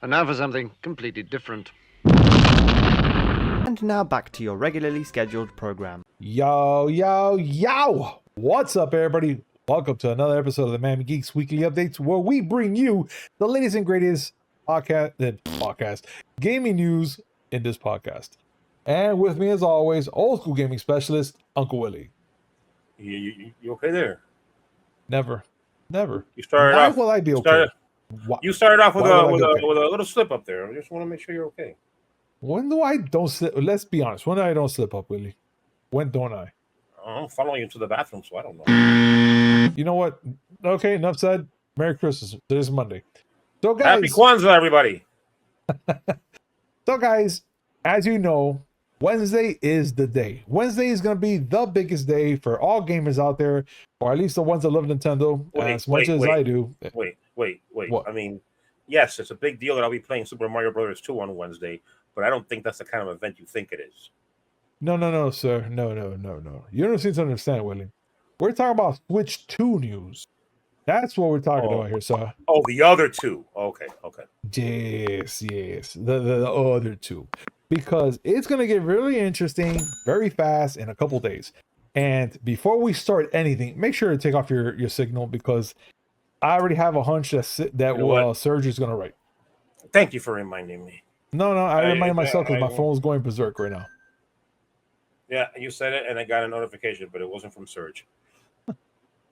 And now for something completely different. And now back to your regularly scheduled program. Yo! What's up, everybody? Welcome to another episode of the Miami Geeks Weekly Updates, where we bring you the latest and greatest podcast gaming news in this podcast. And with me, as always, old school gaming specialist, Uncle Willie. You okay there? Never. You started Why off. will I be okay? You started off with Why will I be okay? with a little slip up there. I just want to make sure you're okay. When do I don't slip? Let's be honest. When do I don't slip up, Willie? When don't I? I'm following you to the bathroom, so I don't know. You know what? Okay, enough said. Merry Christmas. Today's Monday. So, guys. Happy Kwanzaa, everybody. So, guys, as you know, Wednesday is the day. Wednesday is going to be the biggest day for all gamers out there, or at least the ones that love Nintendo as much as I do. Wait. What? I mean, yes, it's a big deal that I'll be playing Super Mario Brothers 2 on Wednesday, but I don't think that's the kind of event you think it is. No, sir. No. You don't seem to understand, Willie. We're talking about Switch 2 news. That's what we're talking about here, sir. Oh, the other two. Okay. Yes. The other two. Because it's going to get really interesting very fast in a couple days. And before we start anything, make sure to take off your signal, because I already have a hunch that Serge is going to write. Thank you for reminding me. No, I reminded myself because my phone's going berserk right now. Yeah, you said it, and I got a notification, but it wasn't from Surge.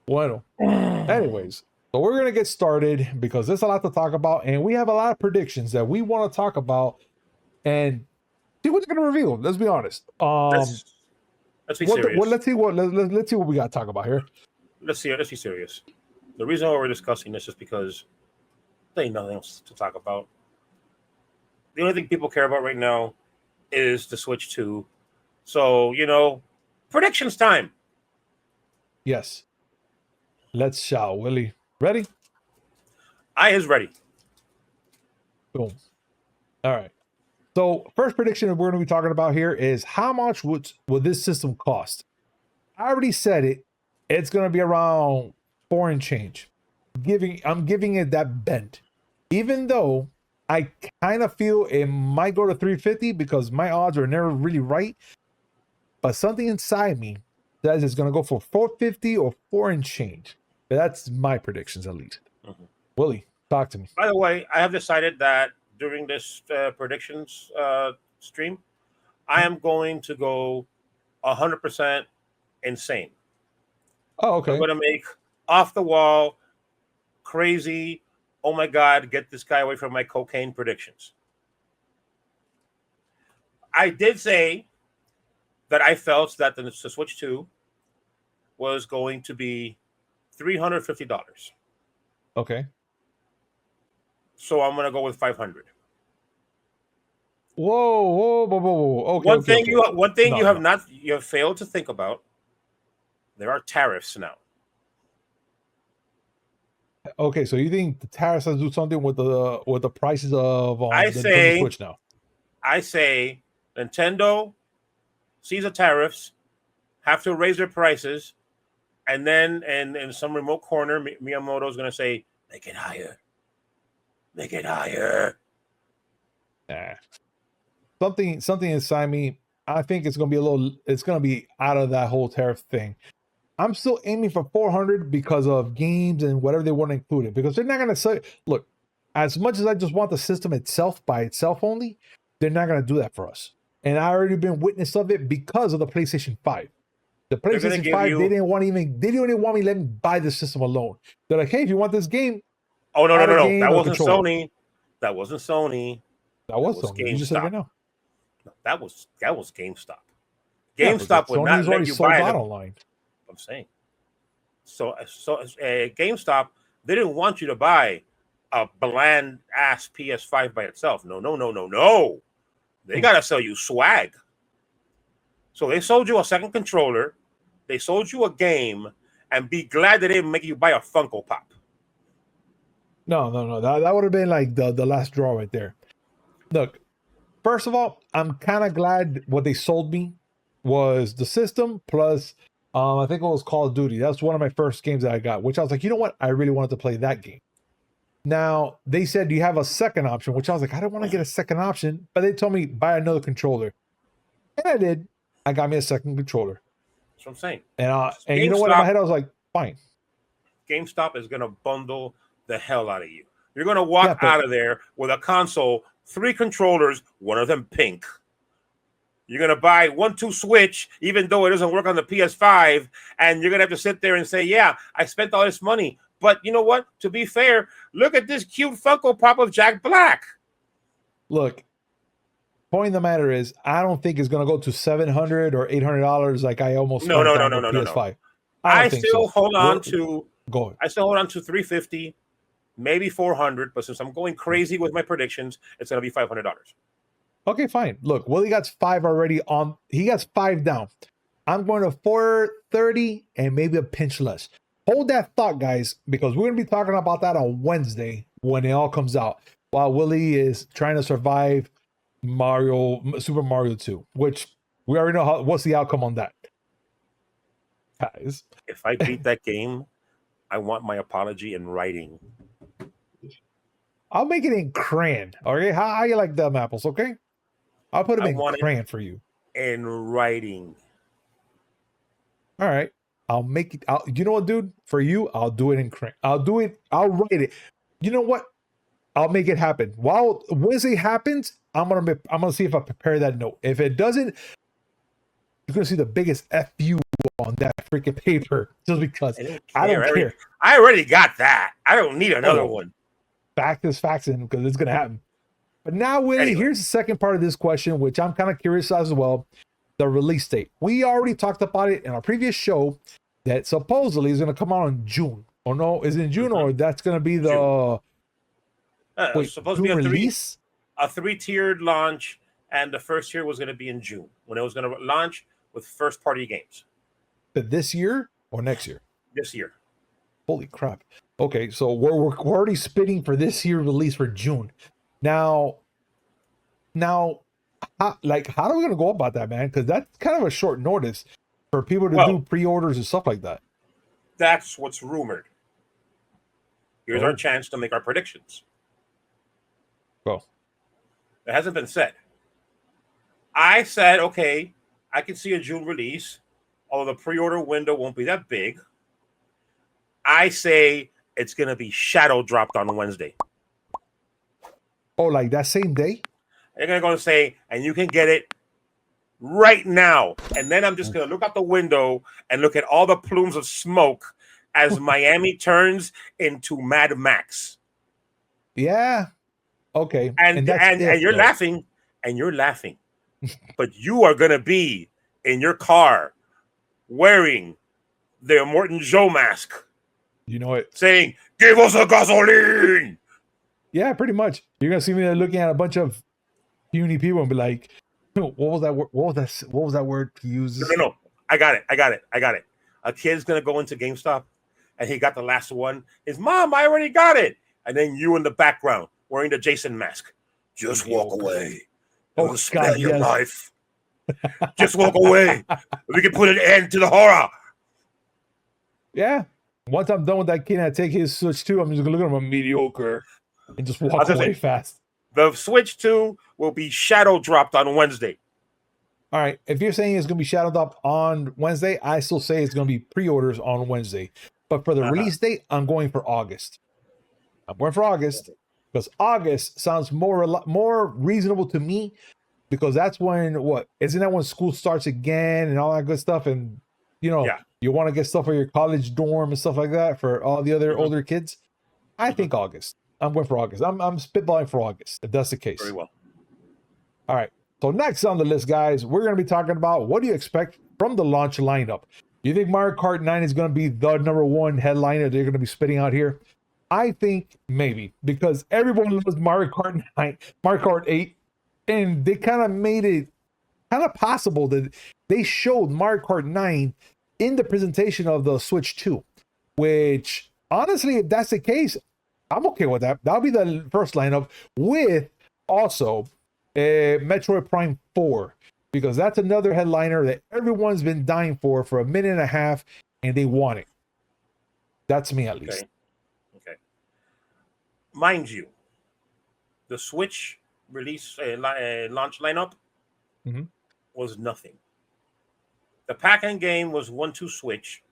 Bueno. Anyways, so we're going to get started because there's a lot to talk about, and we have a lot of predictions that we want to talk about and see what they're going to reveal. Let's be honest. Let's be serious. Let's see what we got to talk about here. Let's be serious. The reason why we're discussing this is because there ain't nothing else to talk about. The only thing people care about right now is the Switch 2. So, predictions time. Yes. Let's shall, Willie. Ready? I is ready. Boom. All right. So first prediction that we're going to be talking about here is how much will this system cost? I already said it. It's going to be around 4 and change. I'm giving it that bent. Even though I kind of feel it might go to 350 because my odds are never really right. But something inside me says it's going to go for 450 or 4 and change. But that's my predictions, at least. Mm-hmm. Willie, talk to me. By the way, I have decided that during this predictions stream, I am going to go 100% insane. Oh, okay. I'm going to make off the wall, crazy, oh my God, get this guy away from my cocaine predictions. I did say that I felt that the Switch 2 was going to be $350. Okay. So I'm going to go with 500. Whoa. Okay. One thing you have failed to think about. There are tariffs now. Okay, so you think the tariffs has to do something with the prices of the Switch now? I say Nintendo sees the tariffs, have to raise their prices, and then in some remote corner, Miyamoto is going to say, "Make it higher, make it higher." Nah. Something inside me, I think it's going to be out of that whole tariff thing. I'm still aiming for 400 because of games and whatever they want to include it. Because they're not going to say, look, as much as I just want the system itself by itself only, they're not going to do that for us. And I already been witness of it because of the PlayStation 5. The PlayStation 5, they didn't want me to let me buy the system alone. They're like, hey, if you want this game. Oh, no. That wasn't Sony. That wasn't Sony. That was Sony. GameStop. You just said it right now. No, that was GameStop. GameStop would not let you buy it online. I'm saying. So GameStop, they didn't want you to buy a bland ass PS5 by itself. No. They gotta sell you swag. So they sold you a second controller, they sold you a game, and be glad they didn't make you buy a Funko Pop. No. That would have been like the last draw right there. Look, first of all, I'm kind of glad what they sold me was the system plus I think it was Call of Duty. That's one of my first games that I got, which I was like, you know what? I really wanted to play that game. Now, they said you have a second option, which I was like, I don't want to get a second option. But they told me buy another controller. And I did. I got me a second controller. That's what I'm saying. And you know what? In my head, I was like, fine. GameStop is going to bundle the hell out of you. You're going to walk out of there with a console, 3 controllers, one of them pink. You're going to buy 1-2 Switch, even though it doesn't work on the PS5. And you're going to have to sit there and say, yeah, I spent all this money. But you know what? To be fair, look at this cute Funko Pop of Jack Black. Look, point of the matter is, I don't think it's going to go to $700 or $800 like I almost no. PS5. I still hold on to $350, maybe $400. But since I'm going crazy with my predictions, it's going to be $500. Okay, fine. Look, Willie got 5 already on. He got 5 down. I'm going to 430 and maybe a pinch less. Hold that thought, guys, because we're going to be talking about that on Wednesday when it all comes out. While Willie is trying to survive Super Mario 2, which we already know what's the outcome on that. Guys, if I beat that game, I want my apology in writing. I'll make it in crayon. Okay, how you like them apples? Okay, I'll put them in crayon for you. In writing. All right, I'll make it. You know what, dude? For you, I'll do it in crayon. I'll write it. You know what? I'll make it happen. While Wednesday happens, I'm gonna see if I prepare that note. If it doesn't, you're gonna see the biggest FU on that freaking paper just because I don't care. I already got that. I don't need another one. Fact is facts in because it's gonna happen. But now, Willie, here's the second part of this question, which I'm kind of curious as well. The release date. We already talked about it in our previous show that supposedly is gonna come out in June. Or no, is it in June or that's gonna be the supposed to be a 3-tiered launch, and the first tier was going to be in June when it was going to launch with first-party games. This year or next year? This year. Holy crap! Okay, so we're already spitting for this year release for June. Now, how are we going to go about that, man? Because that's kind of a short notice for people to do pre-orders and stuff like that. That's what's rumored. Here's our chance to make our predictions. Go. It hasn't been said. I said, okay, I can see a June release, although the pre-order window won't be that big. I say it's going to be shadow dropped on Wednesday. Oh, like that same day? They're going to say, and you can get it right now. And then I'm just going to look out the window and look at all the plumes of smoke as Miami turns into Mad Max. Yeah. Okay. And you're laughing, but you are going to be in your car wearing the Immortan Joe mask. You know it. Saying, give us a gasoline. Yeah, pretty much. You're going to see me looking at a bunch of puny people and be like, what was that word? What was that word he uses? No. I got it. A kid's going to go into GameStop and he got the last one. His mom, I already got it. And then you in the background wearing the Jason mask. Just walk away. Oh, God, your life. Just walk away. We can put an end to the horror. Yeah. Once I'm done with that kid and I take his Switch 2, I'm just going to look at him mediocre and just walk away fast. The Switch 2 will be shadow dropped on Wednesday. All right. If you're saying it's going to be shadow dropped on Wednesday, I still say it's going to be pre-orders on Wednesday. But for the release date, I'm going for August. Because August sounds more reasonable to me because that's when isn't that when school starts again and all that good stuff, and you want to get stuff for your college dorm and stuff like that for all the other older kids. I think August. I'm going for August. I'm spitballing for August if that's the case. Very well. All right. So next on the list, guys, we're going to be talking about what do you expect from the launch lineup. Do you think Mario Kart 9 is going to be the number one headliner they're going to be spitting out here? I think maybe, because everyone loves Mario Kart 9, Mario Kart 8, and they kind of made it kind of possible that they showed Mario Kart 9 in the presentation of the Switch 2, which honestly, if that's the case, I'm okay with that. That'll be the first lineup with also Metroid Prime 4, because that's another headliner that everyone's been dying for a minute and a half, and they want it. That's me, at least. Okay. mind you, the Switch release launch lineup was nothing. The pack-in game was 1-2 Switch,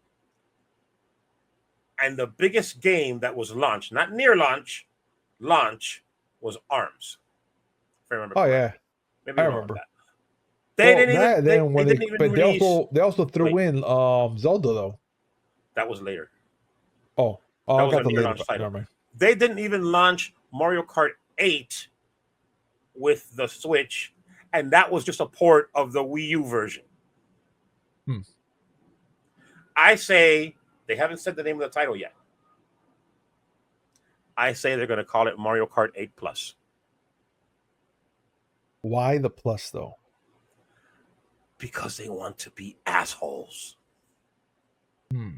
and the biggest game that was launched, not near launch, was ARMS. If I remember. Oh correctly. yeah, Maybe I wrong remember. with that. They didn't even. They didn't even release. They also threw in Zelda though. That was later. Oh, that I was got a the near later. launch title. Never mind. They didn't even launch Mario Kart 8 with the Switch, and that was just a port of the Wii U version. I say they haven't said the name of the title yet. I say they're going to call it Mario Kart 8 Plus. Why the plus though? Because they want to be assholes. Hmm.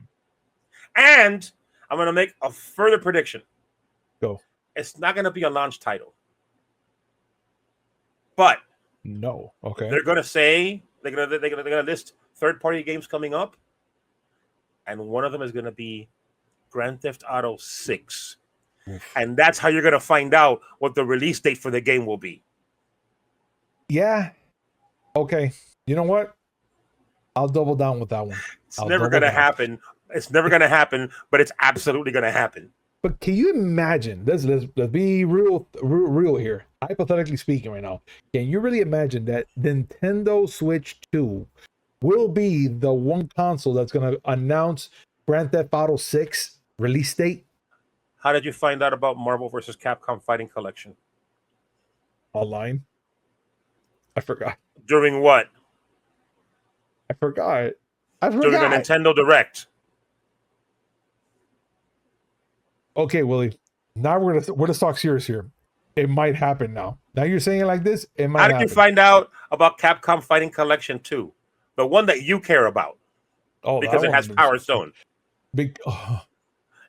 And I'm going to make a further prediction. Go. It's not going to be a launch title. But no. Okay. They're going to say they're going to list third-party games coming up, and one of them is going to be Grand Theft Auto 6. Oof. And that's how you're going to find out what the release date for the game will be. Yeah. Okay. You know what? I'll double down with that one. It's never going to happen. It's never going to happen, but it's absolutely going to happen. But can you imagine? Let's be real here. Hypothetically speaking, right now, can you really imagine that Nintendo Switch 2 will be the one console that's going to announce Grand Theft Auto 6 release date? How did you find out about Marvel vs. Capcom Fighting Collection? Online. I forgot. During what? I forgot. During the Nintendo Direct. Okay, Willie. Now we're gonna talk serious here. It might happen now. Now you're saying it like this. It might. How did you find out about Capcom Fighting Collection 2? The one that you care about. Oh, because it has Power Stone. It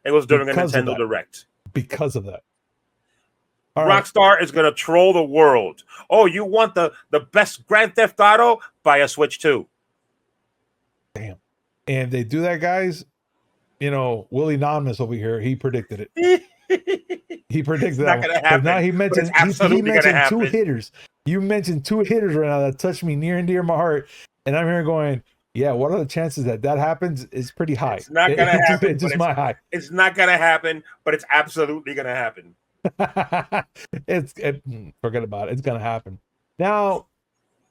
was during a Nintendo Direct. Because of that. Rockstar is going to troll the world. Oh, you want the best Grand Theft Auto? Buy a Switch 2. Damn. And if they do that, guys, you know, Willie Anonymous over here, he predicted it. He predicted that. Not going to happen. Now he mentioned, he mentioned two hitters. You mentioned two hitters right now that touched me near and dear my heart. And I'm here going, yeah, what are the chances that happens? Is pretty high. It's not going to happen. It's just my high. It's not going to happen, but it's absolutely going to happen. Forget about it. It's gonna happen. Now,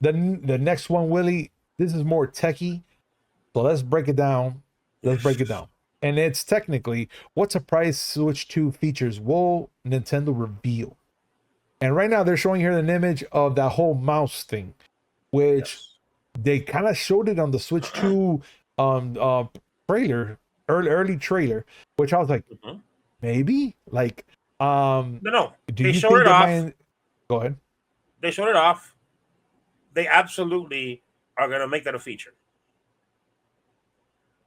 the next one, Willie. This is more techie, so let's break it down. And it's technically what surprise Switch 2 features will Nintendo reveal? And right now they're showing here an image of that whole mouse thing, which they kind of showed it on the Switch 2 trailer, early trailer, which I was like, maybe like. No. They showed it off. Go ahead. They showed it off. They absolutely are going to make that a feature,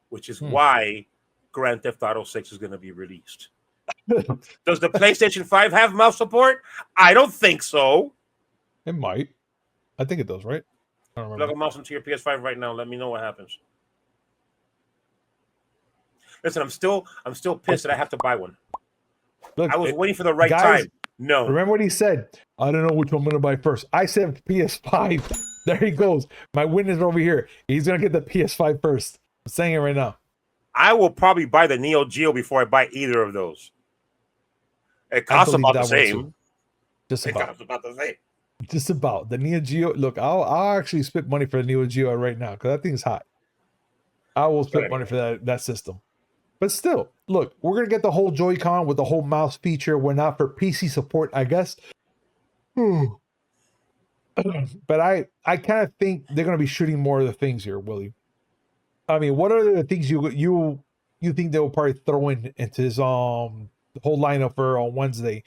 which is why Grand Theft Auto 6 is going to be released. Does the PlayStation 5 have mouse support? I don't think so. It might. I think it does, right? I don't remember. Plug a mouse into your PS5 right now. Let me know what happens. Listen, I'm still pissed that I have to buy one. Look, I was waiting for the right time. No. Remember what he said? I don't know which one I'm going to buy first. I said PS5. There he goes. My witness over here. He's going to get the PS5 first. I'm saying it right now. I will probably buy the Neo Geo before I buy either of those. It costs about the same. Just about. It costs about the same. Just about. The Neo Geo. Look, I'll actually spit money for the Neo Geo right now because that thing's hot. I will spit money for that system. But still, look, we're going to get the whole Joy-Con with the whole mouse feature. We're not for PC support, I guess. But I kind of think they're going to be shooting more of the things here, Willie. I mean, what are the things you think they'll probably throw into this whole lineup for on Wednesday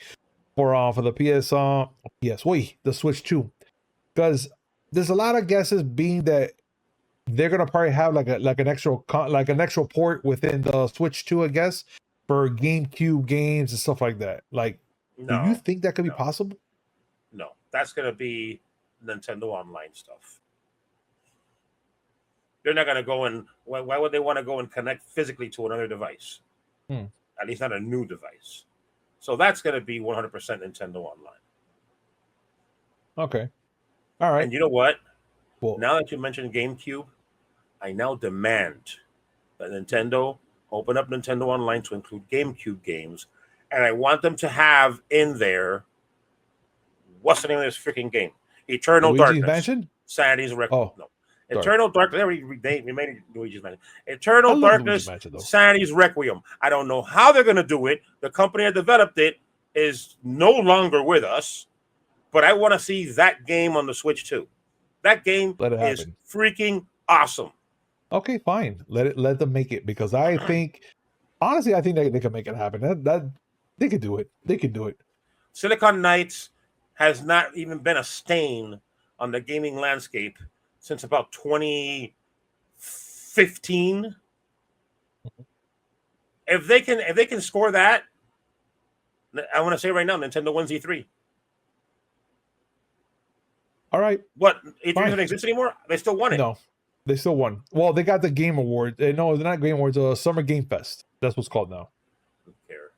for the the Switch 2? Because there's a lot of guesses being that they're gonna probably have like an extra port within the Switch 2, I guess, for GameCube games and stuff like that. Like, do you think that could be possible? No, that's gonna be Nintendo Online stuff. They're not gonna go and why would they want to go and connect physically to another device? At least not a new device. So that's going to be 100% Nintendo Online. Okay. All right. And you know what? Well, now that you mentioned GameCube, I now demand that Nintendo open up Nintendo Online to include GameCube games. And I want them to have in there, what's the name of this freaking game? Eternal Luigi's Darkness. Mansion? Sanity's Requiem. Oh, no. sorry. Eternal Darkness. We made it Luigi's Mansion. Eternal Darkness. Sanity's Requiem. I don't know how they're going to do it. The company that developed it is no longer with us, but I want to see that game on the Switch too. That game is freaking awesome. Okay, fine. Let them make it, because I think, honestly, I think they can make it happen. That they could do it. They can do it. Silicon Knights has not even been a stain on the gaming landscape since about 2015. If they can score that, I want to say right now, Nintendo wins E3. All right. What? E3 doesn't exist anymore? They still won it. No, they still won. Well, they got the Game Awards. No, they're not Game Awards. Summer Game Fest. That's what's called now. Who cares?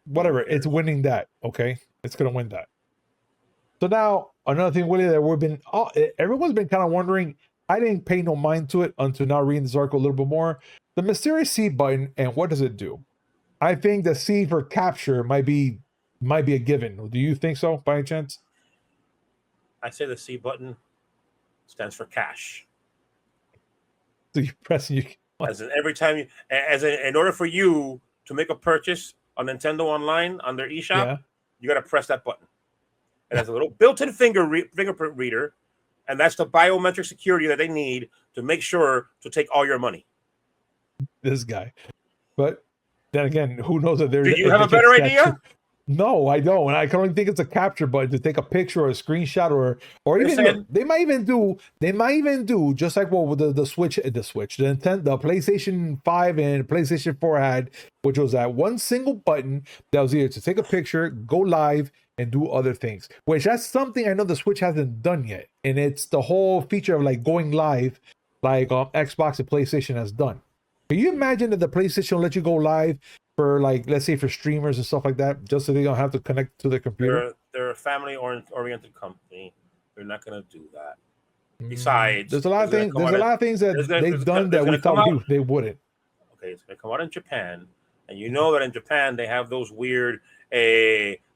Whatever. It's winning that. Okay, it's gonna win that. So now another thing, Willie, that everyone's been kind of wondering. I didn't pay no mind to it until now reading this article a little bit more. The mysterious C button, and what does it do? I think the C for capture might be a given. Do you think so, by any chance? I say the C button stands for cash. So you press you. As in every time in order for you to make a purchase on Nintendo Online on their eShop, you got to press that button. It has a little built-in fingerprint reader, and that's the biometric security that they need to make sure to take all your money. This guy, but then again, who knows if there's? Do you have a better idea? No, I don't. I can only think it's a capture button to take a picture or a screenshot, or even they might even do just like what with the Nintendo, the PlayStation 5 and PlayStation 4 had, which was that one single button that was either to take a picture, go live, and do other things. Which that's something I know the Switch hasn't done yet, and it's the whole feature of like going live, like Xbox and PlayStation has done. Can you imagine that the PlayStation will let you go live for, like, let's say for streamers and stuff like that, just so they don't have to connect to their computer? They're a family-oriented company. They're not going to do that. Besides, there's a lot of things. There's a lot of things that they've done that we thought they wouldn't. Okay, it's going to come out in Japan, and you know that in Japan they have those weird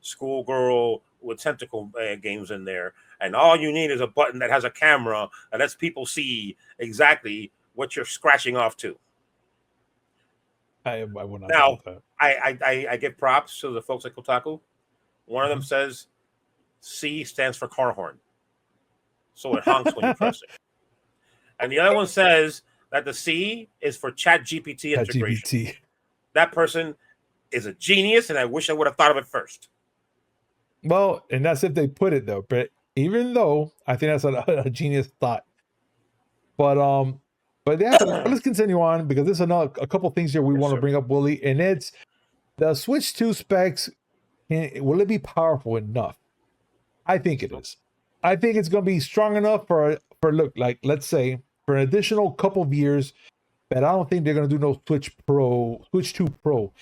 schoolgirl with tentacle games in there, and all you need is a button that has a camera that lets people see exactly what you're scratching off to. I would not. Now, I give props to the folks at Kotaku. One of them says C stands for car horn, so it honks when you press it. And the other one says that the C is for Chat GPT integration. That person is a genius, and I wish I would have thought of it first. Well, and that's if they put it though. But even though I think that's a genius thought, but yeah, let's continue on, because there's a couple things here we want to bring up, Willie, and it's the Switch 2 specs. Will it be powerful enough? I think it is. I think it's going to be strong enough for look, like, let's say for an additional couple of years, but I don't think they're going to do no Switch 2 Pro.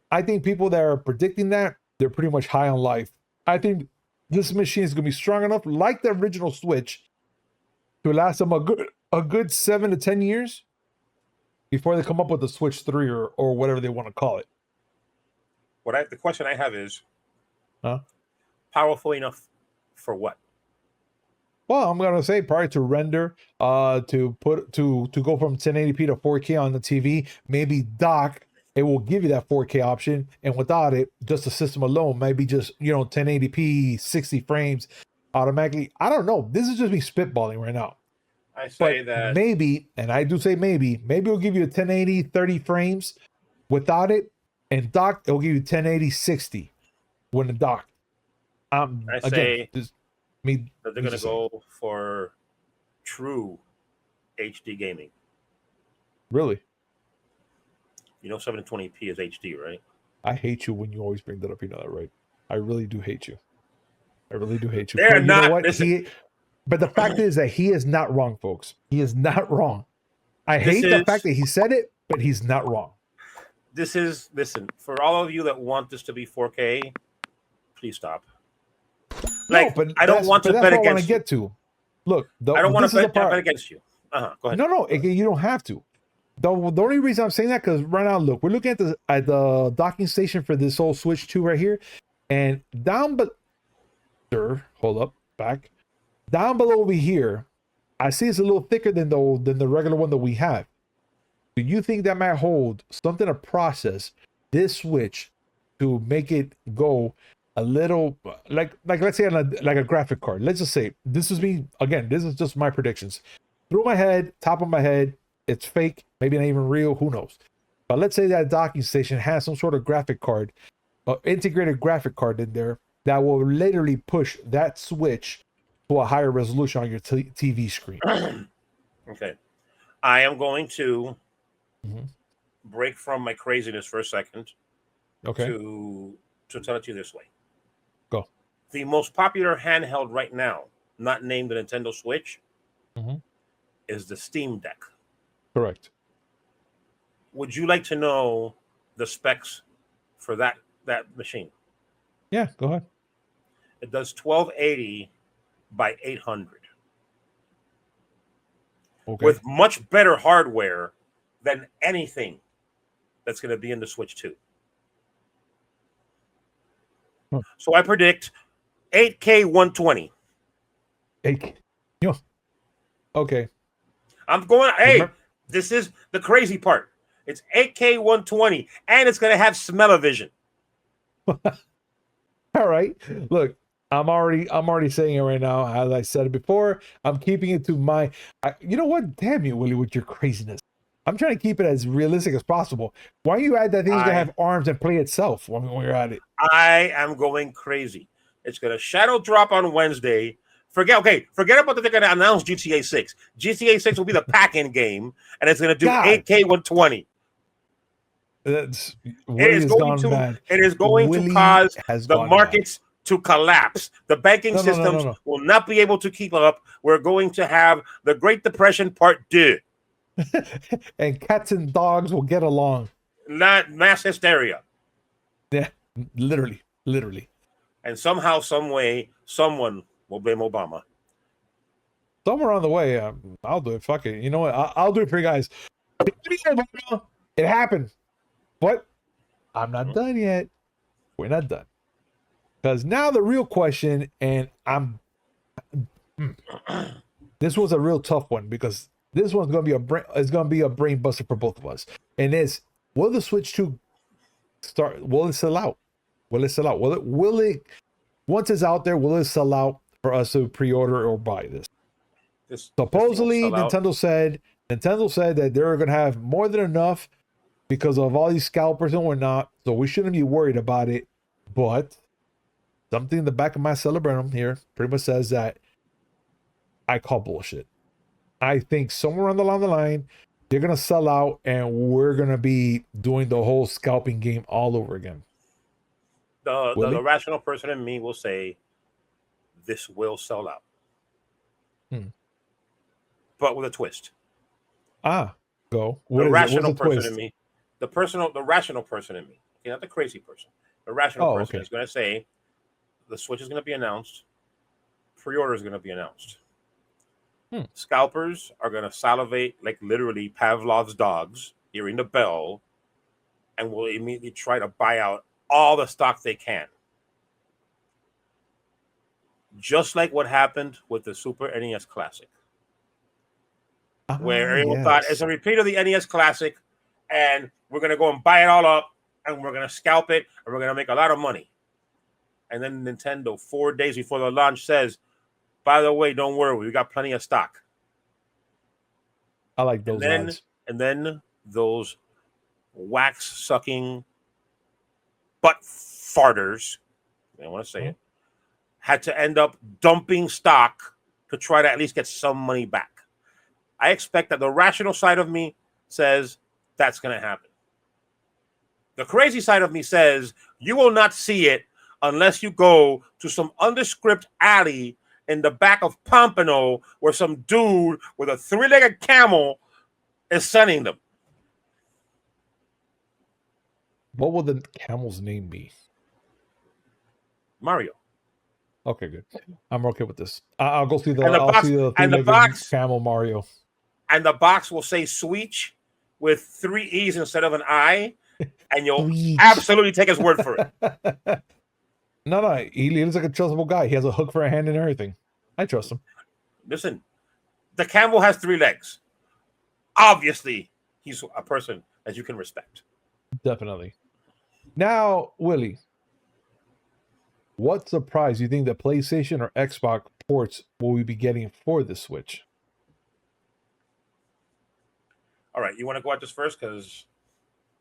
I think people that are predicting that, they're pretty much high on life. I think this machine is going to be strong enough, like the original Switch, to last them a good 7 to 10 years before they come up with the Switch 3 or whatever they want to call it. The question I have is, powerful enough for what? Well, I'm gonna say probably to render, to go from 1080p to 4K on the TV. Maybe dock, it will give you that 4K option, and without it, just the system alone, maybe just 1080p 60 frames automatically. I don't know. This is just me spitballing right now. I say that maybe, and I do say maybe it'll give you a 1080 30 frames without it, and dock it'll give you 1080 60 when the dock. I say that they're going to go for true HD gaming. Really? 720p is HD, right? I hate you when you always bring that up. You know that, right? I really do hate you. I really do hate you. They're but not. You know what? But the fact is that he is not wrong, folks. He is not wrong. I hate the fact that he said it, but he's not wrong. listen, for all of you that want this to be 4K, please stop. Like, no, but I don't want to bet against you. I want to get to. Look, I don't want to bet against you. Go ahead. No, you don't have to. The only reason I'm saying that because right now, look, we're looking at the docking station for this whole Switch 2 right here, and down hold up, back, down below over here, I see it's a little thicker than the regular one that we have. Do you think that might hold something to process this Switch to make it go a little like let's say like a graphic card? Let's just say this is me again. This is just my predictions. Through my head, top of my head, it's fake, maybe not even real. Who knows? But let's say that docking station has some sort of graphic card, integrated graphic card in there that will literally push that Switch to a higher resolution on your TV screen. Okay, I am going to break from my craziness for a second. Okay. To tell it to you this way. Go. The most popular handheld right now, not named the Nintendo Switch, is the Steam Deck. Correct. Would you like to know the specs for that machine? Yeah, go ahead. It does 1280 by 800. Okay. With much better hardware than anything that's going to be in the Switch 2. So I predict 8K 120. 8K. Okay. I'm going, hey, this is the crazy part. It's 8K 120, and it's going to have smell-o-vision. All right. Look, I'm already saying it right now. As I said it before, I'm keeping it to you know what? Damn you, Willie, with your craziness. I'm trying to keep it as realistic as possible. Why don't you add that thing's going to have arms and play itself when you're at it? I am going crazy. It's going to shadow drop on Wednesday. Forget about that they're going to announce GTA 6. GTA 6 will be the pack-in game, and it's going to do 8K 120. It is going to cause the markets to collapse. The banking systems will not be able to keep up. We're going to have the Great Depression Part 2. And cats and dogs will get along. Not mass hysteria. Yeah, literally. And somehow, some way, someone will blame Obama. Somewhere on the way, I'll do it. Fuck it. You know what? I'll do it for you guys. It happened. But I'm not done yet. We're not done. Because now the real question, and this was a real tough one because this one's going to be a brain buster for both of us. And it's, will the Switch 2 start? Will it sell out? Will it once it's out there, will it sell out for us to pre-order or buy this? Supposedly, Nintendo said that they're going to have more than enough because of all these scalpers and whatnot. So we shouldn't be worried about it. But something in the back of my cerebellum here pretty much says that I call bullshit. I think somewhere along the line, they're going to sell out and we're going to be doing the whole scalping game all over again. The rational person in me will say this will sell out. But with a twist. Go. The rational person in me. The rational person in me. Okay, not the crazy person. The rational person is going to say the Switch is going to be announced. Pre-order is going to be announced. Scalpers are going to salivate like literally Pavlov's dogs, hearing the bell, and will immediately try to buy out all the stock they can. Just like what happened with the Super NES Classic. Where everyone thought it's a repeat of the NES Classic, and we're going to go and buy it all up, and we're going to scalp it, and we're going to make a lot of money. And then Nintendo, 4 days before the launch, says, by the way, don't worry, we got plenty of stock. I like those odds. And then those wax-sucking butt farters, I want to say it, had to end up dumping stock to try to at least get some money back. I expect that the rational side of me says that's going to happen. The crazy side of me says you will not see it unless you go to some undescript alley in the back of Pompano where some dude with a three-legged camel is sending them. What will the camel's name be? Mario. Okay, good. I'm okay with this. I'll go through the. And the I'll box, see the and the three-legged box, camel Mario. and the box will say "Switch" with 3 E's instead of an I, and you'll Sweet. absolutely take his word for it. No, he looks like a trustable guy. He has a hook for a hand and everything. I trust him. Listen, the camel has 3 legs. Obviously, he's a person that you can respect. Definitely. Now, Willie, what surprise do you think the PlayStation or Xbox ports will we be getting for the Switch? All right, you want to go at this first because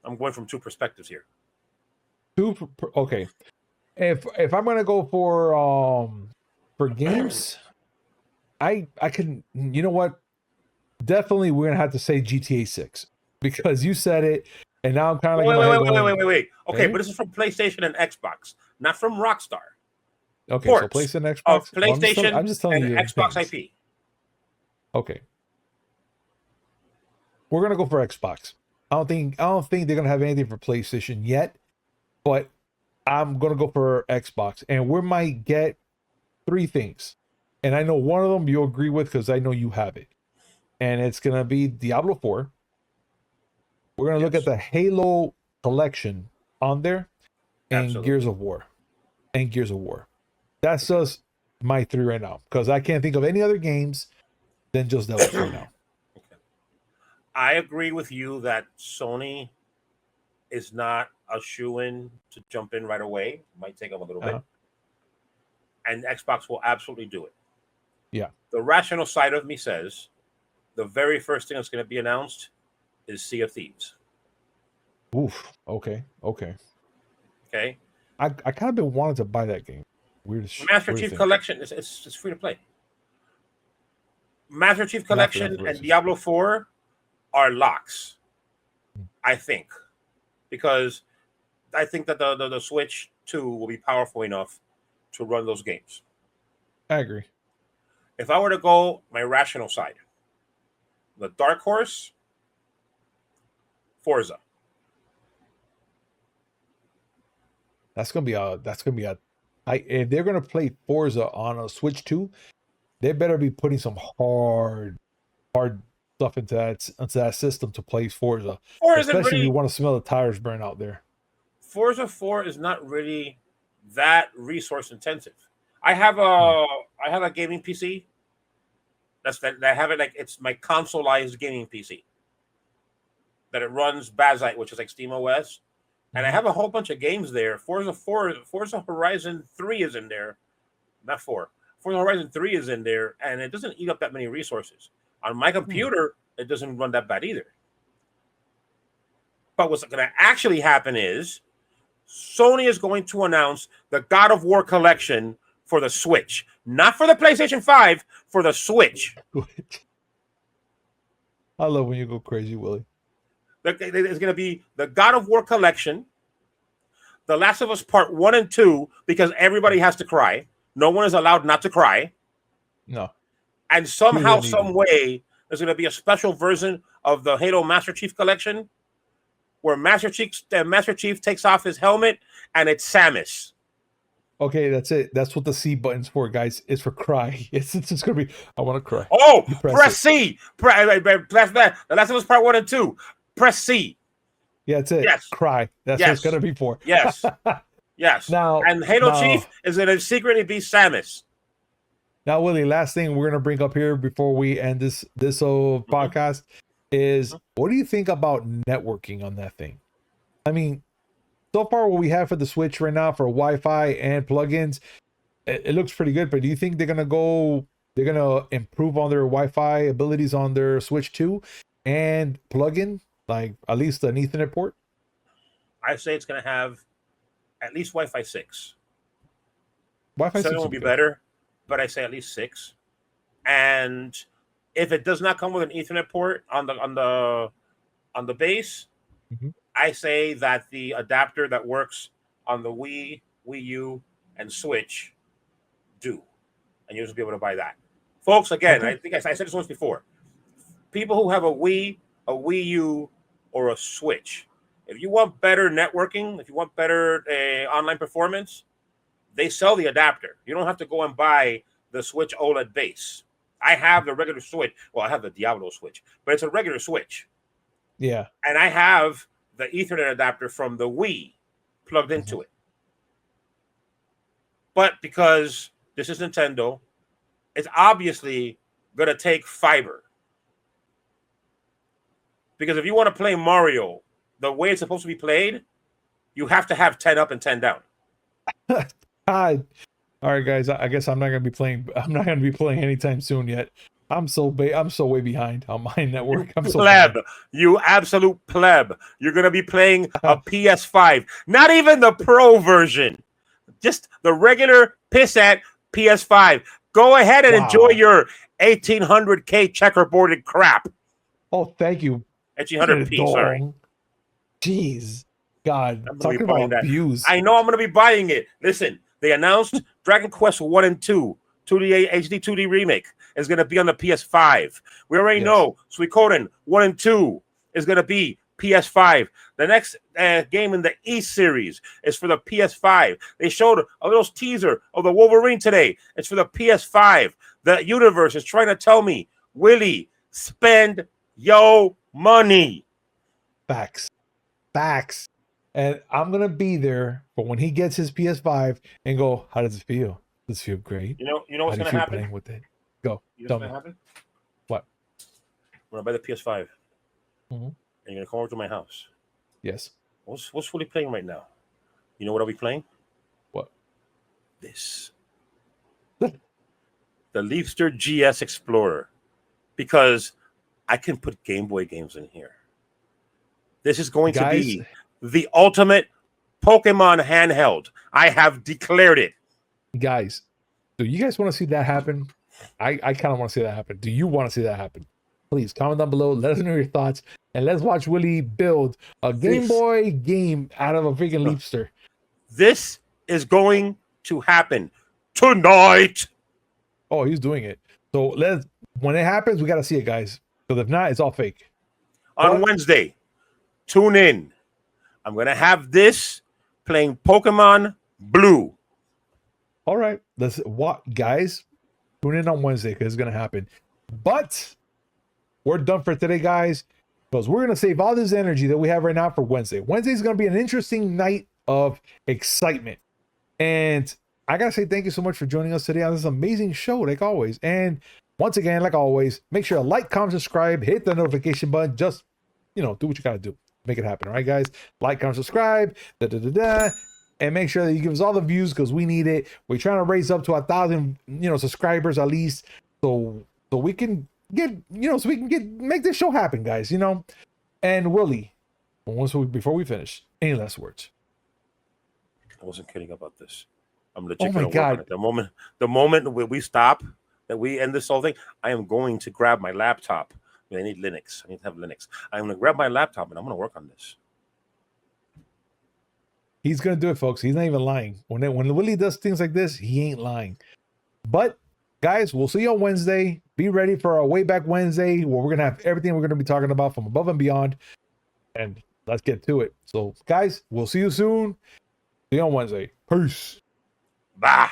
I'm going from 2 perspectives here. Okay. If I'm gonna go for games, I can, you know what? Definitely we're gonna have to say GTA 6 because you said it, and now I'm kind of like wait. Okay, but this is from PlayStation and Xbox, not from Rockstar. Okay, ports so PlayStation, Xbox, of PlayStation well, I'm just telling you Xbox things. IP. Okay, we're gonna go for Xbox. I don't think they're gonna have anything for PlayStation yet, but I'm gonna go for Xbox, and we might get 3 things, and I know one of them you'll agree with because I know you have it, and it's gonna be Diablo 4. We're gonna look at the Halo collection on there, and Absolutely. Gears of War. That's just my 3 right now because I can't think of any other games than just those right now. Okay. I agree with you that Sony is not a shoo-in to jump in right away. It might take them a little bit. And Xbox will absolutely do it. Yeah. The rational side of me says the very first thing that's going to be announced is Sea of Thieves. Oof. Okay. Okay. I kind of been wanting to buy that game. Master Chief Collection it's free to play. Master Chief Collection and Diablo 4 are locks, I think, because I think that the Switch 2 will be powerful enough to run those games. I agree. If I were to go my rational side, the dark horse, Forza. That's gonna be a. If they're gonna play Forza on a Switch 2, they better be putting some hard stuff into that system to play Forza. Especially if you want to smell the tires burn out there. Forza 4 is not really that resource intensive. I have a gaming PC. I have it like it's my consoleized gaming PC. That it runs Bazite, which is like SteamOS. And I have a whole bunch of games there. Forza Horizon 3 is in there. Not 4. Forza Horizon 3 is in there, and it doesn't eat up that many resources. On my computer, it doesn't run that bad either. But what's going to actually happen is Sony is going to announce the God of War collection for the Switch. Not for the PlayStation 5, for the Switch. I love when you go crazy, Willie. It's going to be the God of War collection, The Last of Us Part 1 and 2, because everybody has to cry. No one is allowed not to cry. No. And somehow, some way, there's going to be a special version of the Halo Master Chief collection where Master Chief takes off his helmet and it's Samus. Okay, that's it. That's what the C button's for, guys. It's for cry. It's going to be, I want to cry. Oh, press C. The Last of Us Part 1 and 2. Press C. Yeah, that's it. Yes. Cry. That's what it's going to be for. Yes. Yes. And Halo Chief is going to secretly be Samus. Now, Willie, last thing we're going to bring up here before we end this whole podcast is what do you think about networking on that thing? I mean, so far what we have for the Switch right now for Wi-Fi and plugins, it looks pretty good, but do you think they're going to improve on their Wi-Fi abilities on their Switch 2 and plug-in, like at least an Ethernet port? I say it's going to have at least Wi-Fi 6. Wi-Fi 6 will be better, but I say at least 6. And if it does not come with an Ethernet port on the base, I say that the adapter that works on the Wii, Wii U, and Switch do, and you'll just be able to buy that, folks. Again, I think I said this once before. People who have a Wii U, or a Switch, If you want better networking, if you want better online performance, they sell the adapter. You don't have to go and buy the Switch OLED base. I have the regular Switch. Well, I have the Diablo Switch, but it's a regular Switch. Yeah. And I have the Ethernet adapter from the Wii plugged into it. But because this is Nintendo, it's obviously going to take fiber. Because if you want to play Mario the way it's supposed to be played, you have to have 10 up and 10 down. God. All right, guys. I guess I'm not gonna be playing. I'm not gonna be playing anytime soon yet. I'm so way behind on my network. I'm so pleb. bad. You absolute pleb. You're gonna be playing a PS5, not even the Pro version, just the regular pissant PS5. Go ahead and enjoy your 1800K checkerboarded crap. Oh, thank you. 1800p. Sorry. Jeez, God, talking about abuse. I know I'm gonna be buying it. Listen. They announced Dragon Quest 1 and 2, 2D HD 2D remake is going to be on the PS5. We already know Suikoden 1 and 2 is going to be PS5. The next game in the E series is for the PS5. They showed a little teaser of the Wolverine today. It's for the PS5. The universe is trying to tell me, Willie, spend your money. Facts. And I'm going to be there for when he gets his PS5 and go, how does it feel? Does it feel great? You know what's going to happen? Playing with it? Go. You know what's going to happen? What? When I buy the PS5, and you're going to come over to my house. Yes. What's Willie playing right now? You know what I'll be playing? What? This. The Leafster GS Explorer. Because I can put Game Boy games in here. This is going to be the ultimate Pokemon handheld. I have declared it. Guys, do you guys want to see that happen? I kind of want to see that happen. Do you want to see that happen? Please comment down below. Let us know your thoughts. And let's watch Willie build a Game Boy game out of a freaking Leafster. This is going to happen tonight. Oh, he's doing it. So when it happens, we got to see it, guys. Because if not, it's all fake. On Wednesday, tune in. I'm going to have this playing Pokemon Blue. All right. Guys, tune in on Wednesday because it's going to happen. But we're done for today, guys, because we're going to save all this energy that we have right now for Wednesday. Wednesday is going to be an interesting night of excitement. And I got to say thank you so much for joining us today on this amazing show, like always. And once again, like always, make sure to like, comment, subscribe, hit the notification button. Just, do what you got to do. Make it happen. All right, guys. Like, comment, subscribe, and make sure that you give us all the views because we need it. We're trying to raise up to 1,000, subscribers at least, so we can get, make this show happen, guys. And Willie, before we finish, any last words? I wasn't kidding about this. I'm legit. Oh my God! The moment we stop, that we end this whole thing, I am going to grab my laptop. I need Linux. I need to have Linux. I'm going to grab my laptop and I'm going to work on this. He's going to do it, folks. He's not even lying. When Willie does things like this, he ain't lying. But, guys, we'll see you on Wednesday. Be ready for our Way Back Wednesday where we're going to have everything we're going to be talking about from above and beyond. And let's get to it. So, guys, we'll see you soon. See you on Wednesday. Peace. Bye.